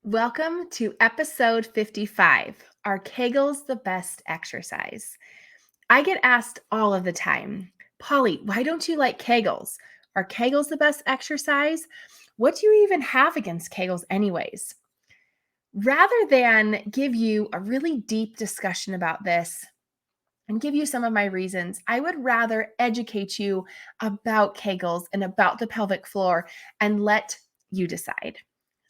Welcome to episode 55. Are Kegels the best exercise? I get asked all of the time, Pauli, why don't you like Kegels? Are Kegels the best exercise? What do you even have against Kegels, anyways? Rather than give you a really deep discussion about this and give you some of my reasons, I would rather educate you about Kegels and about the pelvic floor and let you decide.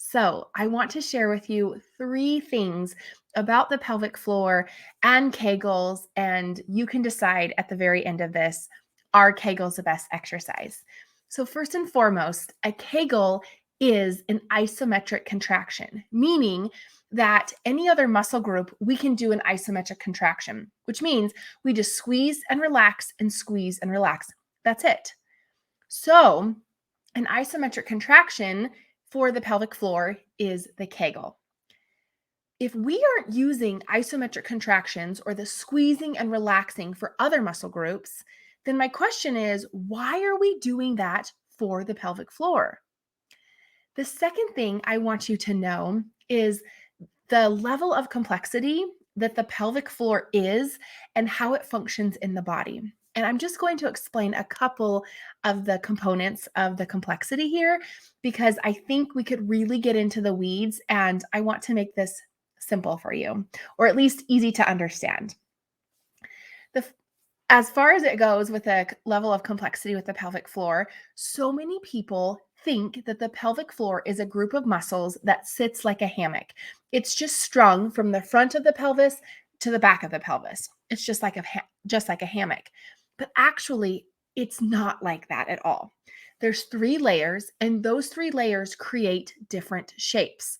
So, I want to share with you 3 things about the pelvic floor and Kegels, and you can decide at the very end of this, are Kegels the best exercise? So, first and foremost, a Kegel is an isometric contraction, meaning that any other muscle group, we can do an isometric contraction, which means we just squeeze and relax and squeeze and relax. That's it. So, an isometric contraction for the pelvic floor is the Kegel. If we aren't using isometric contractions or the squeezing and relaxing for other muscle groups, then my question is, why are we doing that for the pelvic floor? The second thing I want you to know is the level of complexity that the pelvic floor is and how it functions in the body. And I'm just going to explain a couple of the components of the complexity here because I think we could really get into the weeds and I want to make this simple for you, or at least easy to understand. The As far as it goes with the level of complexity with the pelvic floor, so many people think that the pelvic floor is a group of muscles that sits like a hammock. It's just strung from the front of the pelvis to the back of the pelvis. It's just like a hammock. But actually, it's not like that at all. There's 3 layers, and those 3 layers create different shapes.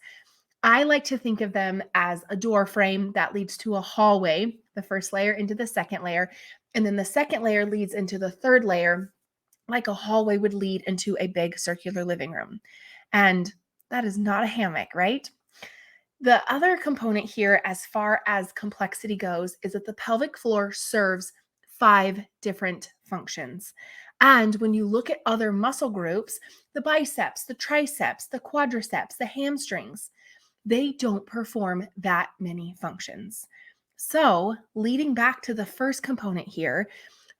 I like to think of them as a door frame that leads to a hallway, the first layer into the second layer, and then the second layer leads into the third layer, like a hallway would lead into a big circular living room. And that is not a hammock, right? The other component here, as far as complexity goes, is that the pelvic floor serves 5 different functions. And when you look at other muscle groups, the biceps, the triceps, the quadriceps, the hamstrings, they don't perform that many functions. So, leading back to the first component here,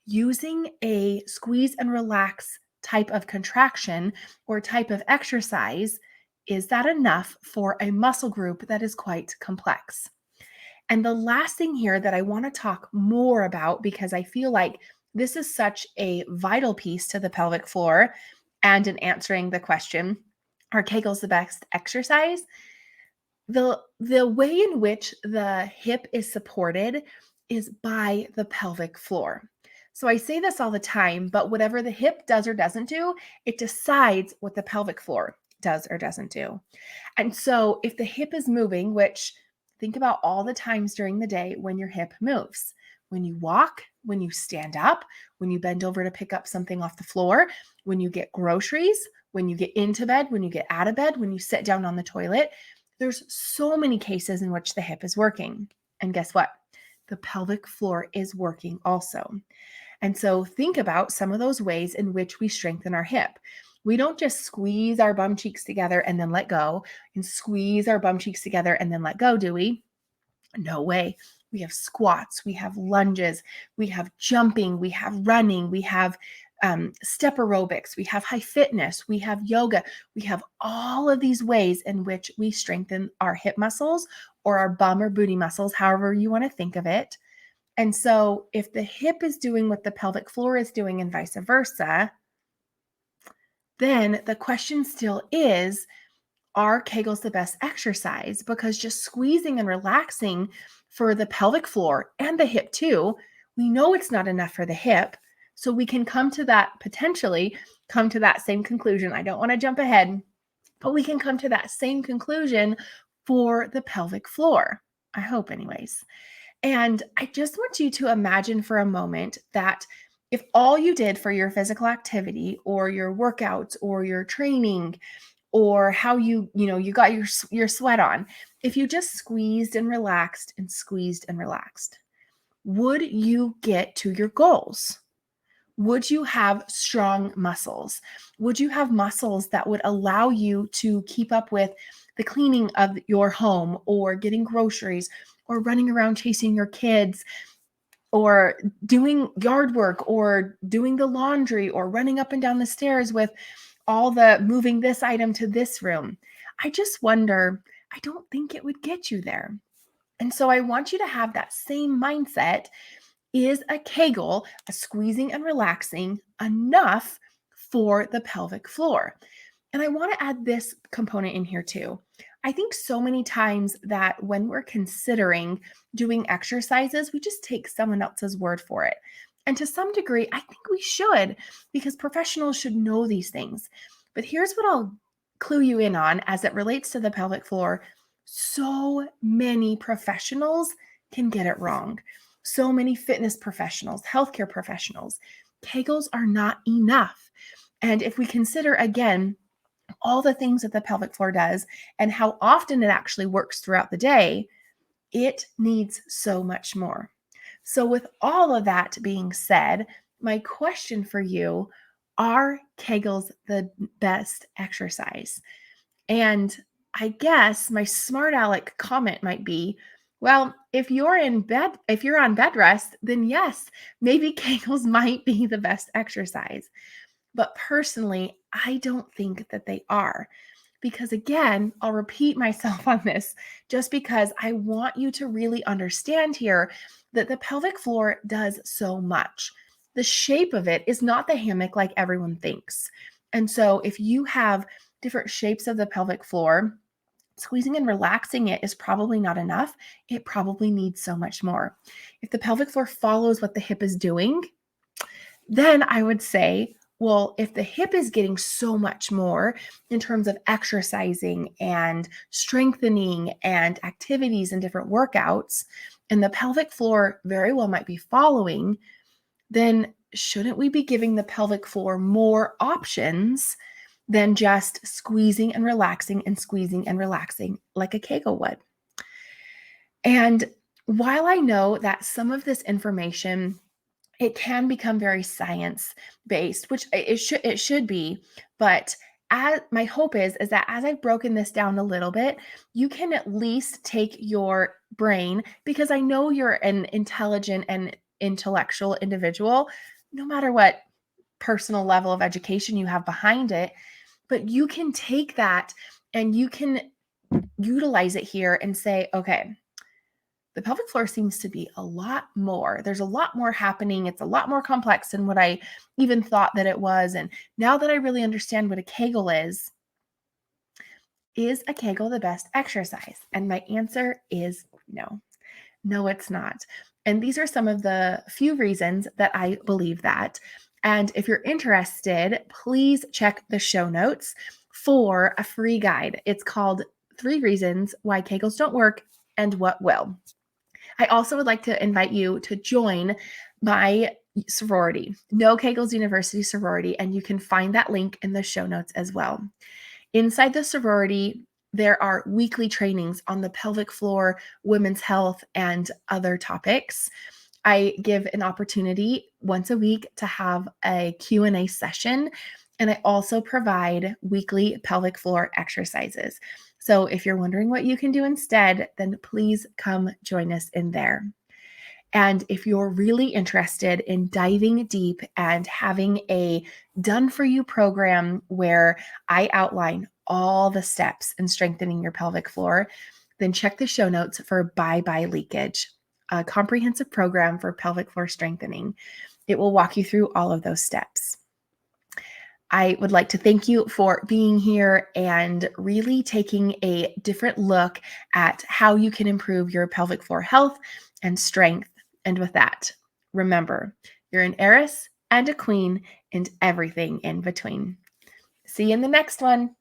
using a squeeze and relax type of contraction or type of exercise, is that enough for a muscle group that is quite complex? And the last thing here that I want to talk more about, because I feel like this is such a vital piece to the pelvic floor and in answering the question, are Kegels the best exercise? The way in which the hip is supported is by the pelvic floor. So I say this all the time, but whatever the hip does or doesn't do, it decides what the pelvic floor does or doesn't do. And so if the hip is moving, which think about all the times during the day when your hip moves, when you walk, when you stand up, when you bend over to pick up something off the floor, when you get groceries, when you get into bed, when you get out of bed, when you sit down on the toilet, there's so many cases in which the hip is working. And guess what? The pelvic floor is working also. And so think about some of those ways in which we strengthen our hip. We don't just squeeze our bum cheeks together and then let go, and squeeze our bum cheeks together and then let go, do we? No way. We have squats, we have lunges, we have jumping, we have running, we have step aerobics, we have high fitness, we have yoga, we have all of these ways in which we strengthen our hip muscles or our bum or booty muscles, however you want to think of it. And so if the hip is doing what the pelvic floor is doing and vice versa, then the question still is, are Kegels the best exercise? Because just squeezing and relaxing for the pelvic floor and the hip too, we know it's not enough for the hip. So we can potentially come to that same conclusion. I don't want to jump ahead, but we can come to that same conclusion for the pelvic floor. I hope, anyways. And I just want you to imagine for a moment that if all you did for your physical activity or your workouts or your training or how you got your sweat on, if you just squeezed and relaxed and squeezed and relaxed, would you get to your goals? Would you have strong muscles? Would you have muscles that would allow you to keep up with the cleaning of your home or getting groceries or running around chasing your kids or doing yard work or doing the laundry or running up and down the stairs with all the moving this item to this room? I just wonder, I don't think it would get you there. And so I want you to have that same mindset. Is a Kegel, a squeezing and relaxing, enough for the pelvic floor? And I want to add this component in here too. I think so many times that when we're considering doing exercises, we just take someone else's word for it. And to some degree, I think we should, because professionals should know these things. But here's what I'll clue you in on as it relates to the pelvic floor. So many professionals can get it wrong. So many fitness professionals, healthcare professionals. Kegels are not enough. And if we consider again, all the things that the pelvic floor does and how often it actually works throughout the day, it needs so much more. So, with all of that being said, my question for you, are Kegels the best exercise? And I guess my smart aleck comment might be, well, if you're in bed, if you're on bed rest, then yes, maybe Kegels might be the best exercise. But personally, I don't think that they are. Because again, I'll repeat myself on this just because I want you to really understand here that the pelvic floor does so much. The shape of it is not the hammock like everyone thinks. And so if you have different shapes of the pelvic floor, squeezing and relaxing it is probably not enough. It probably needs so much more. If the pelvic floor follows what the hip is doing, then I would say, well, if the hip is getting so much more in terms of exercising and strengthening and activities and different workouts, and the pelvic floor very well might be following, then shouldn't we be giving the pelvic floor more options than just squeezing and relaxing like a Kegel would? And while I know that some of this information, it can become very science based, which it should be, but my hope is that as I've broken this down a little bit, you can at least take your brain, because I know you're an intelligent and intellectual individual, no matter what personal level of education you have behind it, but you can take that and you can utilize it here and say, okay, the pelvic floor seems to be a lot more. There's a lot more happening. It's a lot more complex than what I even thought that it was. And now that I really understand what a Kegel is a Kegel the best exercise? And my answer is no. No, it's not. And these are some of the few reasons that I believe that. And if you're interested, please check the show notes for a free guide. It's called 3 Reasons Why Kegels Don't Work and What Will. I also would like to invite you to join my sorority, No Kegels University sorority, and you can find that link in the show notes as well. Inside the sorority, there are weekly trainings on the pelvic floor, women's health, and other topics. I give an opportunity once a week to have a Q&A session, and I also provide weekly pelvic floor exercises. So if you're wondering what you can do instead, then please come join us in there. And if you're really interested in diving deep and having a done for you program where I outline all the steps in strengthening your pelvic floor, then check the show notes for Bye Bye Leakage, a comprehensive program for pelvic floor strengthening. It will walk you through all of those steps. I would like to thank you for being here and really taking a different look at how you can improve your pelvic floor health and strength. And with that, remember, you're an heiress and a queen and everything in between. See you in the next one.